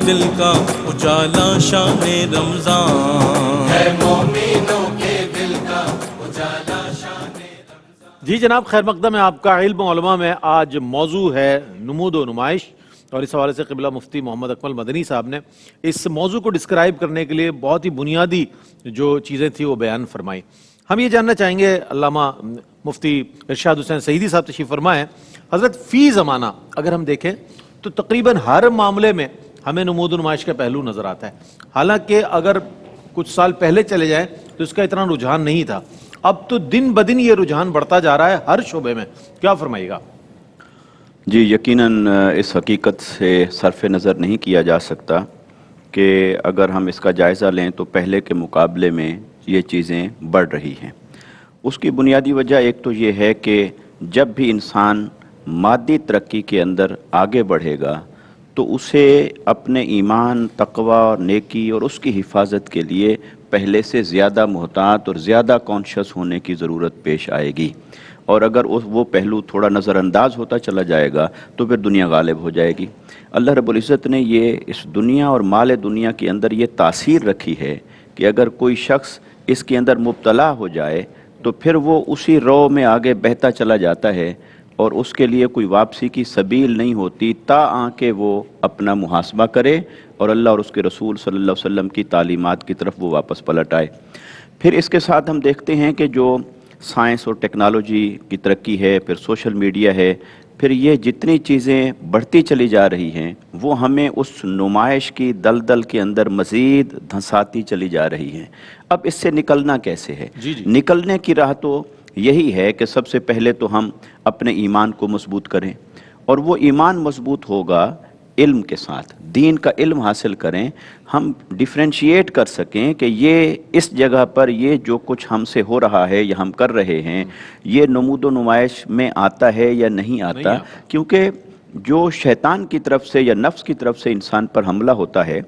دل کا اجالا شان رمضان ہے، مومنوں کے دل کا اجالا شان رمضان۔ جی جناب، خیر مقدم ہے آپ کا علم و علماء میں۔ آج موضوع ہے نمود و نمائش، اور اس حوالے سے قبلہ مفتی محمد اکمل مدنی صاحب نے اس موضوع کو ڈسکرائب کرنے کے لیے بہت ہی بنیادی جو چیزیں تھیں وہ بیان فرمائی۔ ہم یہ جاننا چاہیں گے، علامہ مفتی ارشاد حسین سعیدی صاحب تشریف فرما ہے، حضرت فی زمانہ اگر ہم دیکھیں تو تقریباً ہر معاملے میں ہمیں نمود و نمائش کا پہلو نظر آتا ہے، حالانکہ اگر کچھ سال پہلے چلے جائیں تو اس کا اتنا رجحان نہیں تھا، اب تو دن بدن یہ رجحان بڑھتا جا رہا ہے ہر شعبے میں۔ کیا فرمائیے گا؟ جی یقیناً اس حقیقت سے صرف نظر نہیں کیا جا سکتا کہ اگر ہم اس کا جائزہ لیں تو پہلے کے مقابلے میں یہ چیزیں بڑھ رہی ہیں۔ اس کی بنیادی وجہ ایک تو یہ ہے کہ جب بھی انسان مادی ترقی کے اندر آگے بڑھے گا تو اسے اپنے ایمان، تقوی اور نیکی اور اس کی حفاظت کے لیے پہلے سے زیادہ محتاط اور زیادہ کانشیس ہونے کی ضرورت پیش آئے گی، اور اگر وہ پہلو تھوڑا نظر انداز ہوتا چلا جائے گا تو پھر دنیا غالب ہو جائے گی۔ اللہ رب العزت نے یہ اس دنیا اور مال دنیا کے اندر یہ تاثیر رکھی ہے کہ اگر کوئی شخص اس کے اندر مبتلا ہو جائے تو پھر وہ اسی رو میں آگے بہتا چلا جاتا ہے، اور اس کے لیے کوئی واپسی کی سبیل نہیں ہوتی کہ وہ اپنا محاسبہ کرے اور اللہ اور اس کے رسول صلی اللہ علیہ وسلم کی تعلیمات کی طرف وہ واپس پلٹ آئے۔ پھر اس کے ساتھ ہم دیکھتے ہیں کہ جو سائنس اور ٹیکنالوجی کی ترقی ہے، پھر سوشل میڈیا ہے، پھر یہ جتنی چیزیں بڑھتی چلی جا رہی ہیں وہ ہمیں اس نمائش کی دلدل کے اندر مزید دھنساتی چلی جا رہی ہیں۔ اب اس سے نکلنا کیسے ہے؟ نکلنے کی راہ تو یہی ہے کہ سب سے پہلے تو ہم اپنے ایمان کو مضبوط کریں، اور وہ ایمان مضبوط ہوگا علم کے ساتھ، دین کا علم حاصل کریں، ہم ڈیفرینشیٹ کر سکیں کہ یہ اس جگہ پر یہ جو کچھ ہم سے ہو رہا ہے یا ہم کر رہے ہیں یہ نمود و نمائش میں آتا ہے یا نہیں آتا، کیونکہ جو شیطان کی طرف سے یا نفس کی طرف سے انسان پر حملہ ہوتا ہے،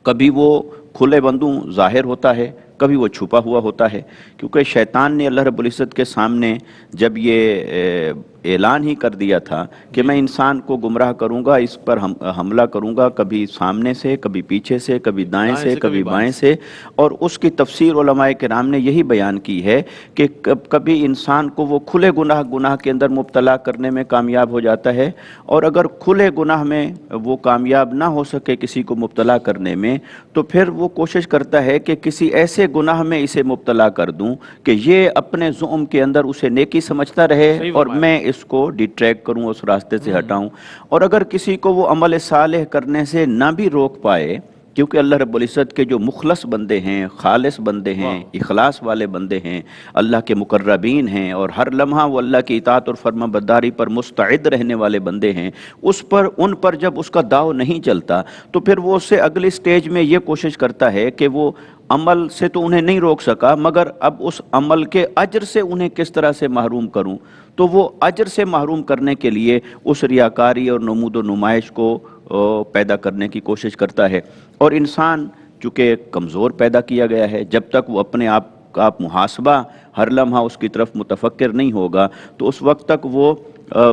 کبھی وہ کھلے بندوں ظاہر ہوتا ہے، کبھی وہ چھپا ہوا ہوتا ہے، کیونکہ شیطان نے اللہ رب العزت کے سامنے جب یہ اعلان ہی کر دیا تھا کہ میں انسان کو گمراہ کروں گا، اس پر حملہ کروں گا، کبھی سامنے سے، کبھی پیچھے سے، کبھی دائیں سے، کبھی بائیں سے، اور اس کی تفسیر علماء کرام نے یہی بیان کی ہے کہ کبھی انسان کو وہ کھلے گناہ کے اندر مبتلا کرنے میں کامیاب ہو جاتا ہے، اور اگر کھلے گناہ میں وہ کامیاب نہ ہو سکے کسی کو مبتلا کرنے میں تو پھر وہ کوشش کرتا ہے کہ کسی ایسے گناہ میں اسے مبتلا کر دوں کہ یہ اپنے زعم کے اندر اسے نیکی سمجھتا رہے اور میں اس کو ڈیٹریکٹ کروں، اس راستے سے ہٹاؤں۔ اور اگر کسی کو وہ عمل صالح کرنے سے نہ بھی روک پائے، کیونکہ اللہ رب العزت کے جو مخلص بندے ہیں، خالص بندے ہیں، اخلاص والے بندے ہیں، اللہ کے مقربین ہیں، اور ہر لمحہ وہ اللہ کی اطاعت اور فرما برداری پر مستعد رہنے والے بندے ہیں، ان پر جب اس کا داؤ نہیں چلتا تو پھر وہ اس سے اگلی سٹیج میں یہ کوشش کرتا ہے کہ وہ عمل سے تو انہیں نہیں روک سکا، مگر اب اس عمل کے اجر سے انہیں کس طرح سے محروم کروں، تو وہ اجر سے محروم کرنے کے لیے اس ریاکاری اور نمود و نمائش کو پیدا کرنے کی کوشش کرتا ہے۔ اور انسان چونکہ کمزور پیدا کیا گیا ہے، جب تک وہ اپنے آپ کا محاسبہ ہر لمحہ اس کی طرف متفکر نہیں ہوگا تو اس وقت تک وہ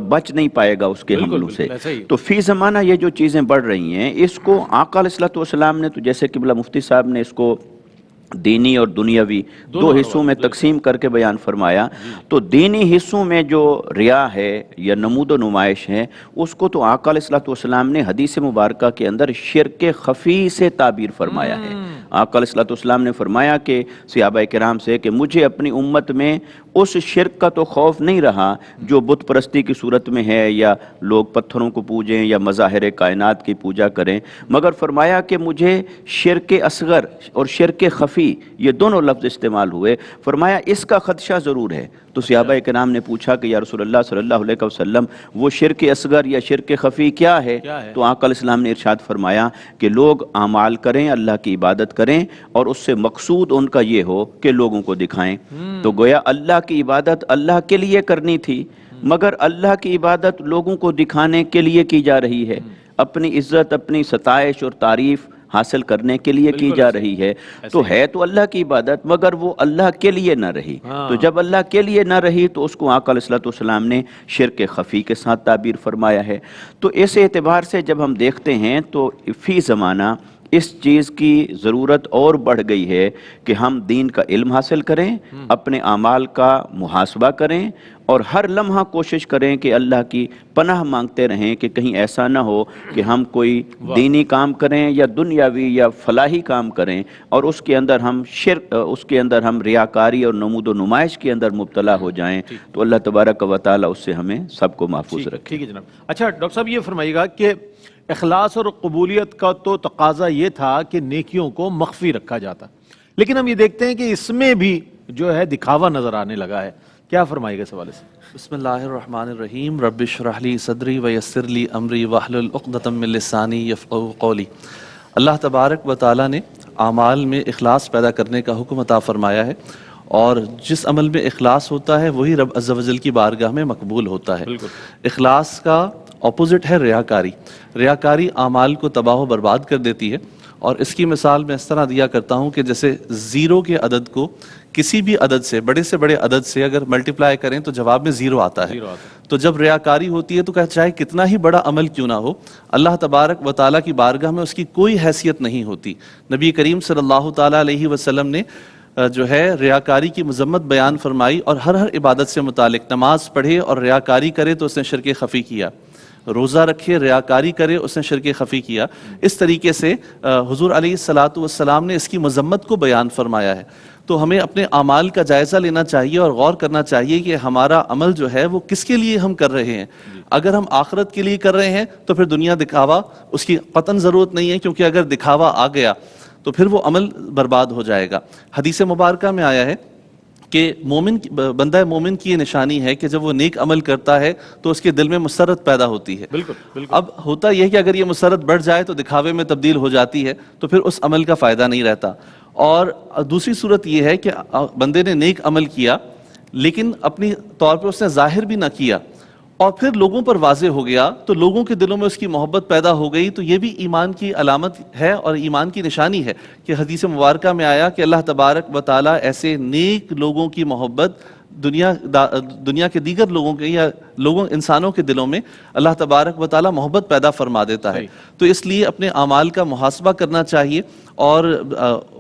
بچ نہیں پائے گا اس کے حملوں سے۔ تو فی زمانہ یہ جو چیزیں بڑھ رہی ہیں، اس کو آقا علیہ الصلوۃ والسلام نے تو جیسے قبلہ مفتی صاحب نے اس کو دینی اور دنیاوی دو حصوں میں تقسیم کر کے بیان فرمایا، تو دینی حصوں میں جو ریا ہے یا نمود و نمائش ہے، اس کو تو آقا علیہ الصلوۃ والسلام نے حدیث مبارکہ کے اندر شرک خفی سے تعبیر فرمایا ہے۔ آقا علیہ الصلوۃ والسلام نے فرمایا کہ صحابہ کرام سے کہ مجھے اپنی امت میں اس شرک کا تو خوف نہیں رہا جو بت پرستی کی صورت میں ہے، یا لوگ پتھروں کو پوجیں یا مظاہر کائنات کی پوجا کریں، مگر فرمایا کہ مجھے شرک اصغر اور شرک خفی، یہ دونوں لفظ استعمال ہوئے، فرمایا اس کا خدشہ ضرور ہے۔ تو صحابہ کرام نے پوچھا کہ یا رسول اللہ صلی اللہ علیہ وسلم وہ شرک اصغر یا شرک خفی کیا ہے؟ تو آقا علیہ السلام نے ارشاد فرمایا کہ لوگ اعمال کریں، اللہ کی عبادت کریں، اور اس سے مقصود ان کا یہ ہو کہ لوگوں کو دکھائیں۔ تو گویا اللہ کی عبادت اللہ کے لیے کرنی تھی، مگر اللہ کی عبادت لوگوں کو دکھانے کے لیے کی جا رہی ہے۔ اپنی عزت، اپنی ستائش اور تعریف حاصل کرنے کے لیے کی جا رہی ہے تو ہے تو اللہ کی عبادت مگر وہ اللہ کے لیے نہ رہی. تو جب اللہ کے لیے نہ رہی تو اس کو آقا علیہ الصلوۃ والسلام نے شرک خفی کے ساتھ تعبیر فرمایا ہے. تو اس اعتبار سے جب ہم دیکھتے ہیں تو فی زمانہ اس چیز کی ضرورت اور بڑھ گئی ہے کہ ہم دین کا علم حاصل کریں, اپنے اعمال کا محاسبہ کریں اور ہر لمحہ کوشش کریں کہ اللہ کی پناہ مانگتے رہیں کہ کہیں ایسا نہ ہو کہ ہم کوئی دینی کام کریں یا دنیاوی یا فلاحی کام کریں اور اس کے اندر ہم اس کے اندر ہم ریاکاری اور نمود و نمائش کے اندر مبتلا ہو جائیں. تو اللہ تبارک و تعالیٰ اس سے ہمیں سب کو محفوظ رکھے. ٹھیک ہے جناب. اچھا ڈاکٹر صاحب یہ فرمائیے گا کہ اخلاص اور قبولیت کا تو تقاضا یہ تھا کہ نیکیوں کو مخفی رکھا جاتا, لیکن ہم یہ دیکھتے ہیں کہ اس میں بھی جو ہے دکھاوا نظر آنے لگا ہے. کیا فرمائے گا اس حوالے سے؟ بسم اللہ الرحمن الرحیم. رب اشرح لی صدری ویسر لی امری واحلل عقدۃ من لسانی یفقہوا قولی. اللہ تبارک و تعالیٰ نے اعمال میں اخلاص پیدا کرنے کا حکم عطا فرمایا ہے, اور جس عمل میں اخلاص ہوتا ہے وہی رب عز و جل کی بارگاہ میں مقبول ہوتا ہے. اخلاص کا اپوزٹ ہے ریاکاری. ریاکاری اعمال کو تباہ و برباد کر دیتی ہے, اور اس کی مثال میں اس طرح دیا کرتا ہوں کہ جیسے زیرو کے عدد کو کسی بھی عدد سے بڑے عدد سے اگر ملٹیپلائی کریں تو جواب میں زیرو آتا ہے. تو جب ریاکاری ہوتی ہے تو چاہے کتنا ہی بڑا عمل کیوں نہ ہو, اللہ تبارک و تعالیٰ کی بارگاہ میں اس کی کوئی حیثیت نہیں ہوتی. نبی کریم صلی اللہ تعالیٰ علیہ وسلم نے جو ہے ریاکاری کی مذمت بیان فرمائی, اور ہر عبادت سے متعلق نماز پڑھے اور ریاکاری کرے تو اس نے شرک خفی کیا, روزہ رکھے ریاکاری کرے اس نے شرک خفی کیا. اس طریقے سے حضور علیہ الصلاۃ والسلام نے اس کی مذمت کو بیان فرمایا ہے. تو ہمیں اپنے اعمال کا جائزہ لینا چاہیے اور غور کرنا چاہیے کہ ہمارا عمل جو ہے وہ کس کے لیے ہم کر رہے ہیں. اگر ہم آخرت کے لیے کر رہے ہیں تو پھر دنیا دکھاوا اس کی قطعاً ضرورت نہیں ہے, کیونکہ اگر دکھاوا آ گیا تو پھر وہ عمل برباد ہو جائے گا. حدیث مبارکہ میں آیا ہے کہ بندہ مومن کی یہ نشانی ہے کہ جب وہ نیک عمل کرتا ہے تو اس کے دل میں مسرت پیدا ہوتی ہے. بالکل. اب ہوتا یہ ہے کہ اگر یہ مسرت بڑھ جائے تو دکھاوے میں تبدیل ہو جاتی ہے, تو پھر اس عمل کا فائدہ نہیں رہتا. اور دوسری صورت یہ ہے کہ بندے نے نیک عمل کیا لیکن اپنی طور پہ اس نے ظاہر بھی نہ کیا, اور پھر لوگوں پر واضح ہو گیا تو لوگوں کے دلوں میں اس کی محبت پیدا ہو گئی. تو یہ بھی ایمان کی علامت ہے اور ایمان کی نشانی ہے کہ حدیث مبارکہ میں آیا کہ اللہ تبارک و تعالیٰ ایسے نیک لوگوں کی محبت دنیا کے دیگر لوگوں کے یا انسانوں کے دلوں میں اللہ تبارک و تعالیٰ محبت پیدا فرما دیتا ہے. تو اس لیے اپنے اعمال کا محاسبہ کرنا چاہیے. اور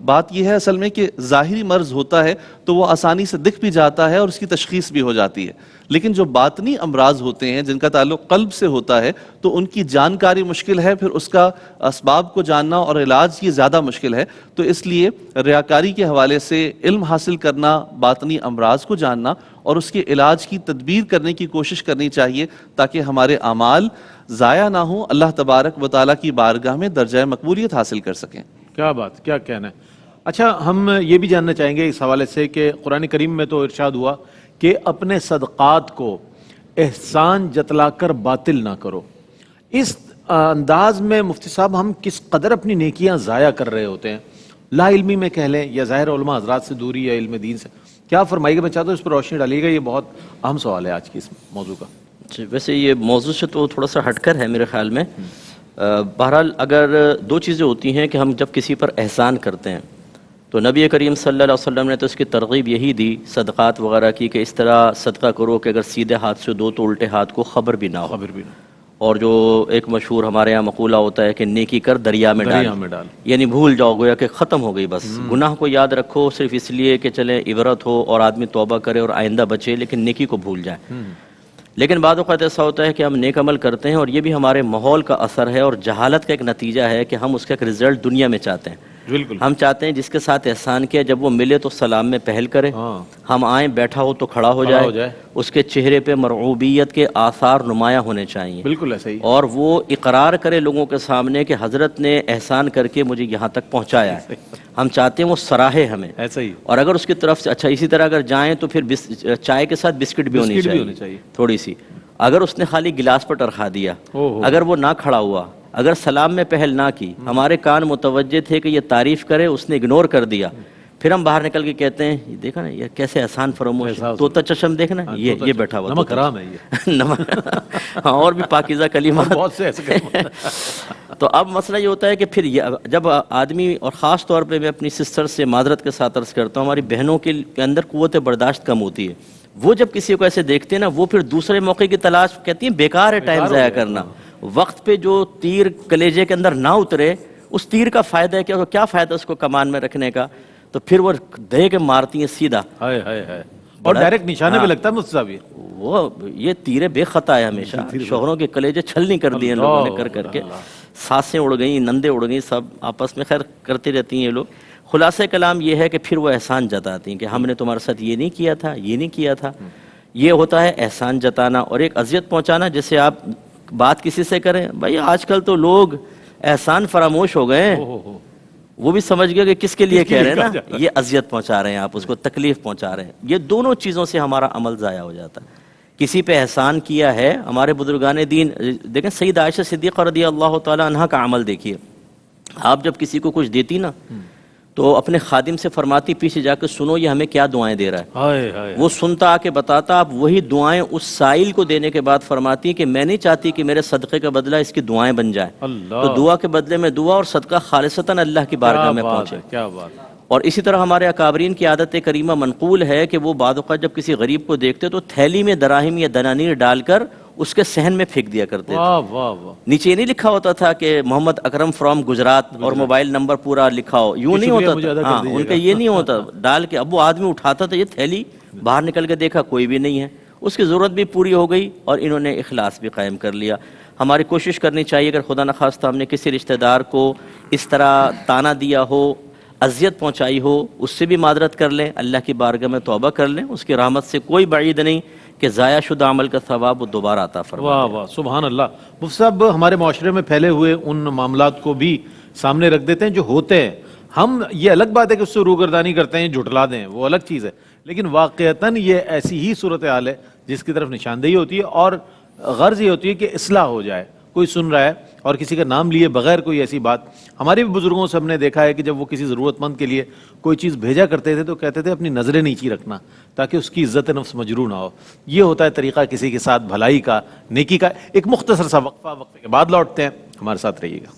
بات یہ ہے اصل میں کہ ظاہری مرض ہوتا ہے تو وہ آسانی سے دکھ بھی جاتا ہے اور اس کی تشخیص بھی ہو جاتی ہے, لیکن جو باطنی امراض ہوتے ہیں جن کا تعلق قلب سے ہوتا ہے تو ان کی جانکاری مشکل ہے, پھر اس کا اسباب کو جاننا اور علاج یہ زیادہ مشکل ہے. تو اس لیے ریاکاری کے حوالے سے علم حاصل کرنا, باطنی امراض کو جاننا اور اس کے علاج کی تدبیر کرنے کی کوشش کرنی چاہیے تاکہ ہمارے اعمال ضائع نہ ہوں, اللہ تبارک و تعالیٰ کی بارگاہ میں درجہ مقبولیت حاصل کر سکیں. کیا بات, کیا کہنا ہے. اچھا ہم یہ بھی جاننا چاہیں گے اس حوالے سے کہ قرآن کریم میں تو ارشاد ہوا کہ اپنے صدقات کو احسان جتلا کر باطل نہ کرو. اس انداز میں مفتی صاحب ہم کس قدر اپنی نیکیاں ضائع کر رہے ہوتے ہیں, لا علمی میں کہہ لیں یا ظاہر علماء حضرات سے دوری یا علم دین سے. کیا فرمائیے گا؟ میں چاہتا ہوں اس پر روشنی ڈالیے گا, یہ بہت اہم سوال ہے آج کی اس موضوع کا. ویسے یہ موضوع سے تو تھوڑا سا ہٹ کر ہے میرے خیال میں. بہرحال اگر دو چیزیں ہوتی ہیں کہ ہم جب کسی پر احسان کرتے ہیں تو نبی کریم صلی اللہ علیہ وسلم نے تو اس کی ترغیب یہی دی صدقات وغیرہ کی کہ اس طرح صدقہ کرو کہ اگر سیدھے ہاتھ سے دو تو الٹے ہاتھ کو خبر بھی نہ ہو. اور جو ایک مشہور ہمارے یہاں مقولہ ہوتا ہے کہ نیکی کر دریا میں ڈال, یعنی بھول جاؤ گویا کہ ختم ہو گئی بس. گناہ کو یاد رکھو صرف اس لیے کہ چلیں عبرت ہو اور آدمی توبہ کرے اور آئندہ بچے, لیکن نیکی کو بھول جائے. لیکن بعض اوقات ایسا ہوتا ہے کہ ہم نیک عمل کرتے ہیں اور یہ بھی ہمارے ماحول کا اثر ہے اور جہالت کا ایک نتیجہ ہے کہ ہم اس کا ایک رزلٹ دنیا میں چاہتے ہیں. بالکل ہم چاہتے ہیں جس کے ساتھ احسان کیا جب وہ ملے تو سلام میں پہل کرے, ہم آئیں بیٹھا ہو تو کھڑا ہو جائے, اس کے چہرے پہ مرعوبیت کے آثار نمایاں ہونے چاہیے. بالکل ایسا ہی. اور وہ اقرار کرے لوگوں کے سامنے کہ حضرت نے احسان کر کے مجھے یہاں تک پہنچایا ہے. ہم چاہتے ہیں وہ سراہے ہمیں ایسا ہی. اور اگر اس کی طرف سے اچھا اسی طرح اگر جائیں تو پھر چائے کے ساتھ بسکٹ بھی ہونی چاہیے تھوڑی سی. اگر اس نے خالی گلاس پر ٹرخا دیا, اگر وہ نہ کھڑا ہوا, اگر سلام میں پہل نہ کی, ہمارے کان متوجہ تھے کہ یہ تعریف کرے, اس نے اگنور کر دیا, پھر ہم باہر نکل کے کہتے ہیں یہ دیکھا نا یہ کیسے احسان فراموش ہے، طوطا چشم دیکھنا یہ بیٹھا ہوا نمک طوطا حرام ہے یہ نمک ہاں اور بھی پاکیزہ کلمات بہت سے ایسے تو اب مسئلہ یہ ہوتا ہے کہ پھر جب آدمی، اور خاص طور پہ میں اپنی سسٹر سے معذرت کے ساتھ عرض کرتا ہوں، ہماری بہنوں کے اندر قوت برداشت کم ہوتی ہے، وہ جب کسی کو ایسے دیکھتے ہیں نا وہ پھر دوسرے موقع کی تلاش کہتی ہیں بیکار ہے ٹائم ضائع کرنا، وقت پہ جو تیر کلیجے کے اندر نہ اترے اس تیر کا فائدہ ہے کیا فائدہ اس کو کمان میں رکھنے کا، تو پھر وہ دے کے مارتی ہیں سیدھا، ہائے ہائے ہائے، اور ڈائریکٹ نشانے پہ لگتا ہے مفتی صاحب یہ وہ یہ تیرے بے خطا ہے ہمیشہ، شوہروں کے کلیجے چھلنی کر دیے لوگوں نے کر کے، سانسیں اڑ گئیں، نندے اڑ گئیں، سب آپس میں خیر کرتی رہتی ہیں یہ لوگ۔ خلاصہ کلام یہ ہے کہ پھر وہ احسان جتاتی ہیں کہ ہم نے تمہارے ساتھ یہ نہیں کیا تھا، یہ نہیں کیا تھا، یہ ہوتا ہے احسان جتانا۔ اور ایک اذیت پہنچانا، جیسے آپ بات کسی سے کریں، بھائی آج کل تو لوگ احسان فراموش ہو گئے ہیں، وہ بھی سمجھ گیا کہ کس کے لیے کہہ رہے ہیں نا، یہ اذیت پہنچا رہے ہیں آپ اس کو، تکلیف پہنچا رہے ہیں۔ یہ دونوں چیزوں سے ہمارا عمل ضائع ہو جاتا ہے۔ کسی پہ احسان کیا ہے، ہمارے بزرگان دین دیکھیں، سید عائشہ صدیقہ رضی اللہ تعالی عنہا کا عمل دیکھیے، آپ جب کسی کو کچھ دیتی نا تو اپنے خادم سے فرماتی پیچھے جا کے سنو یہ ہمیں کیا دعائیں دے رہا ہے، وہ سنتا آ کے بتاتا، آپ وہی دعائیں اس سائل کو دینے کے بعد فرماتی کہ میں نہیں چاہتی کہ میرے صدقے کا بدلہ اس کی دعائیں بن جائیں، تو دعا کے بدلے میں دعا اور صدقہ خالصتاً اللہ کی بارگاہ میں پہنچے۔ کیا بات، اور اسی طرح ہمارے اکابرین کی عادت کریمہ منقول ہے کہ وہ بعض اوقات جب کسی غریب کو دیکھتے تو تھیلی میں دراہم یا دنانیر ڈال کر اس کے صحن میں پھینک دیا کرتے تھے۔ واہ واہ واہ، نیچے یہ نہیں لکھا ہوتا تھا کہ محمد اکرم فرام گجرات اور موبائل نمبر پورا لکھا ہو، یوں نہیں ہوتا تھا، ہاں ان کا یہ نہیں ہوتا، ڈال کے اب وہ آدمی اٹھاتا تھا یہ تھیلی، باہر نکل کے دیکھا کوئی بھی نہیں ہے، اس کی ضرورت بھی پوری ہو گئی اور انہوں نے اخلاص بھی قائم کر لیا۔ ہماری کوشش کرنی چاہیے اگر خدا نخواستہ ہم نے کسی رشتہ دار کو اس طرح تانا دیا ہو، اذیت پہنچائی ہو، اس سے بھی معذرت کر لیں، اللہ کی بارگاہ میں توبہ کر لیں، اس کی رحمت سے کوئی بعید نہیں کہ ضائع شدہ عمل کا ثواب وہ دوبارہ عطا فرمائے۔ واہ واہ، سبحان اللہ۔ مفتی صاحب ہمارے معاشرے میں پھیلے ہوئے ان معاملات کو بھی سامنے رکھ دیتے ہیں جو ہوتے ہیں، ہم یہ الگ بات ہے کہ اس سے روگردانی کرتے ہیں، جھٹلا دیں، وہ الگ چیز ہے، لیکن واقعتاً یہ ایسی ہی صورتحال ہے جس کی طرف نشاندہی ہوتی ہے اور غرض یہ ہوتی ہے کہ اصلاح ہو جائے۔ کوئی سن رہا ہے اور کسی کا نام لیے بغیر کوئی ایسی بات، ہمارے بھی بزرگوں سے ہم نے دیکھا ہے کہ جب وہ کسی ضرورت مند کے لیے کوئی چیز بھیجا کرتے تھے تو کہتے تھے اپنی نظریں نیچی رکھنا تاکہ اس کی عزت نفس مجروح نہ ہو۔ یہ ہوتا ہے طریقہ کسی کے ساتھ بھلائی کا، نیکی کا۔ ایک مختصر سا وقفہ، وقفے کے بعد لوٹتے ہیں، ہمارے ساتھ رہیے گا۔